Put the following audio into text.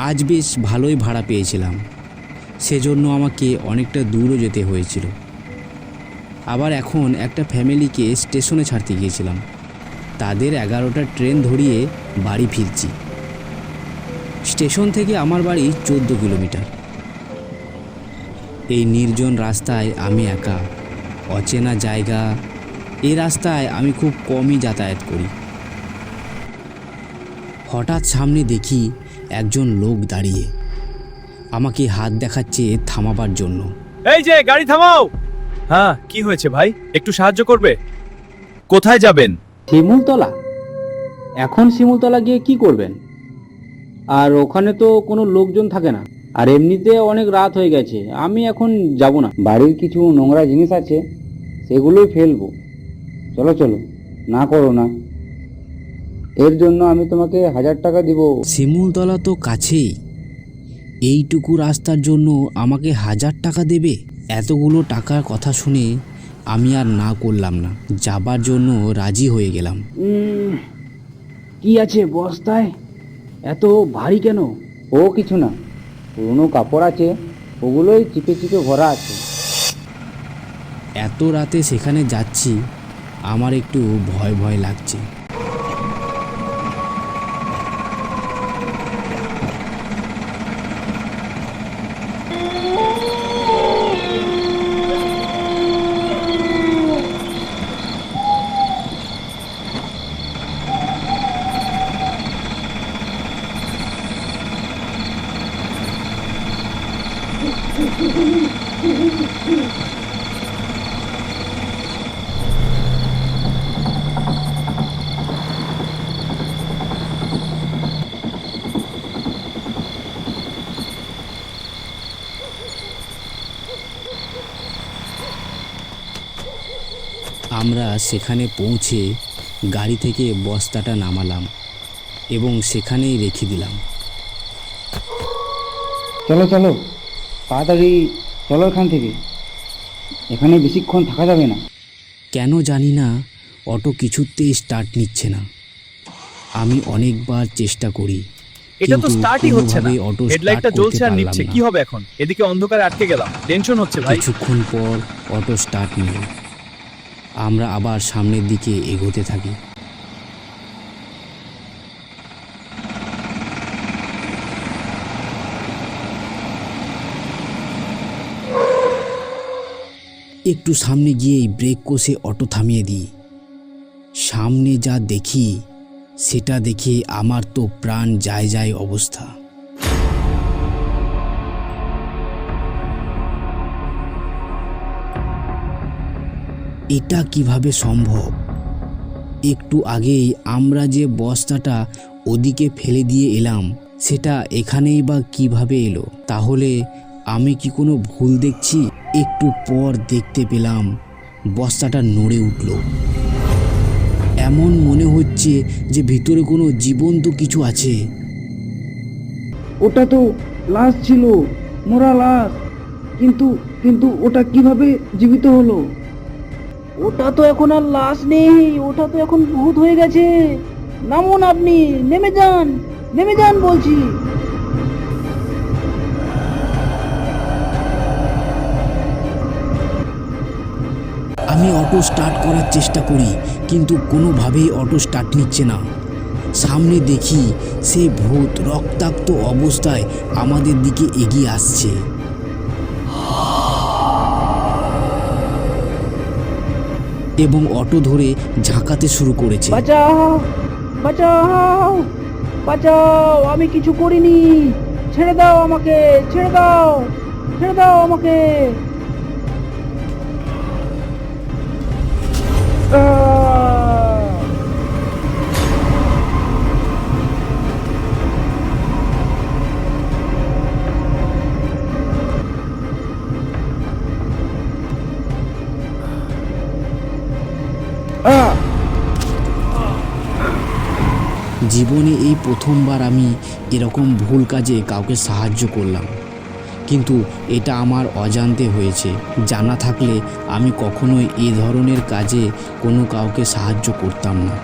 আজ বেশ ভালোই ভাড়া পেয়েছিলাম, সেজন্য আমাকে অনেকটা দূরও যেতে হয়েছিল। আবার এখন একটা ফ্যামিলিকে স্টেশনে ছাড়তে গিয়েছিলাম, তাদের 11টার ট্রেন ধরিয়ে বাড়ি ফিরছি। স্টেশন থেকে আমার বাড়ি 14 কিলোমিটার। এই নির্জন রাস্তায় আমি একা, অচেনা জায়গা। এই রাস্তায় আমি খুব কমই যাতায়াত করি। হঠাৎ সামনে দেখি একজন লোক দাঁড়িয়ে আমাকে হাত দেখাচ্ছে থামাবার জন্য। এই যে গাড়ি থামাও। হ্যাঁ, কি হয়েছে ভাই, একটু সাহায্য করবে? কোথায় যাবেন? শিমুলতলা? এখন শিমুলতলা গিয়ে কি করবেন? আর ওখানে তো কোনো লোকজন থাকে না, আর এমনিতে অনেক রাত হয়ে গেছে। আমি এখন যাব না, বাড়ির কিছু নোংরা জিনিস আছে, সেগুলোই ফেলবো। চলো চলো, না করো না, এর জন্য আমি তোমাকে 1000 টাকা দিব। শিমুলতলা তো কাছেই, এইটুকু রাস্তার জন্য আমাকে 1000 টাকা দেবে? এতগুলো টাকার কথা শুনে আমি আর না করলাম না, যাবার জন্য রাজি হয়ে গেলাম। কি আছে বস্তায়, এত ভারী কেন? ও কিছু না, পুরনো কাপড় আছে, ওগুলোই চিপে চিপে ভরা আছে। এত রাতে সেখানে যাচ্ছি, আমার একটু ভয় ভয় লাগছে। আমরা সেখানে পৌঁছে গাড়ি থেকে বস্তাটা নামালাম এবং সেখানেই রেখে দিলাম। চলো চলো, তাড়াতাড়ি চলো এখান থেকে, এখানে বেশিক্ষণ থাকা যাবে না। কেন জানি না অটো কিছুতেই স্টার্ট নিচ্ছে না। আমি অনেকবার চেষ্টা করি, এটা তো স্টার্টই হচ্ছে না। অটো হেডলাইটটা জ্বলছে আর নিচ্ছে, কি হবে এখন? এদিকে অন্ধকারে আটকে গেলাম, টেনশন হচ্ছে ভাই। কিছুক্ষণ পর অটো স্টার্ট নিল। আমরা আবার সামনের দিকে এগোতে থাকি। একটু সামনে গিয়েই ব্রেক কষে অটো থামিয়ে দিই। সামনে যা দেখি সেটা দেখে আমার তো প্রাণ যায় যায় অবস্থা। এটা কিভাবে সম্ভব? একটু আগেই আমরা যে বস্তাটা ওদিকে ফেলে দিয়ে এলাম, সেটা এখানেই বা কিভাবে এলো? তাহলে আমি কি কোনো ভুল দেখছি? একটু পর দেখতে পেলাম বস্তাটা নড়ে উঠল। এমন মনে হচ্ছে যে ভিতরে কোনো জীবন্ত কিছু আছে। ওটা তো লাশ ছিল, মরা লাশ, কিন্তু কিন্তু ওটা কিভাবে জীবিত হলো? ওটা তো এখন আর লাশ নেই, ওটা তো এখন ভূত হয়ে গেছে। নামুন, আপনি নেমে যান, নেমে যান বলছি। আমি অটো স্টার্ট করার চেষ্টা করি, কিন্তু কোনোভাবেই অটো স্টার্ট নিচ্ছে না। সামনে দেখি সেই ভূত রক্তাক্ত অবস্থায় আমাদের দিকে এগিয়ে আসছে। এবং অটো ধরে ঝাঁকাতে শুরু করেছে। বাঁচাও, বাঁচাও, বাঁচাও, আমি কিছু করিনি, ছেড়ে দাও আমাকে, ছেড়ে দাও, ছেড়ে দাও আমাকে। জীবনে এই প্রথমবার আমি এরকম ভুল কাজে কাউকে সাহায্য করলাম, কিন্তু এটা আমার অজান্তে হয়েছে। জানা থাকলে আমি কখনোই এই ধরনের কাজে কোনো কাউকে সাহায্য করতাম না।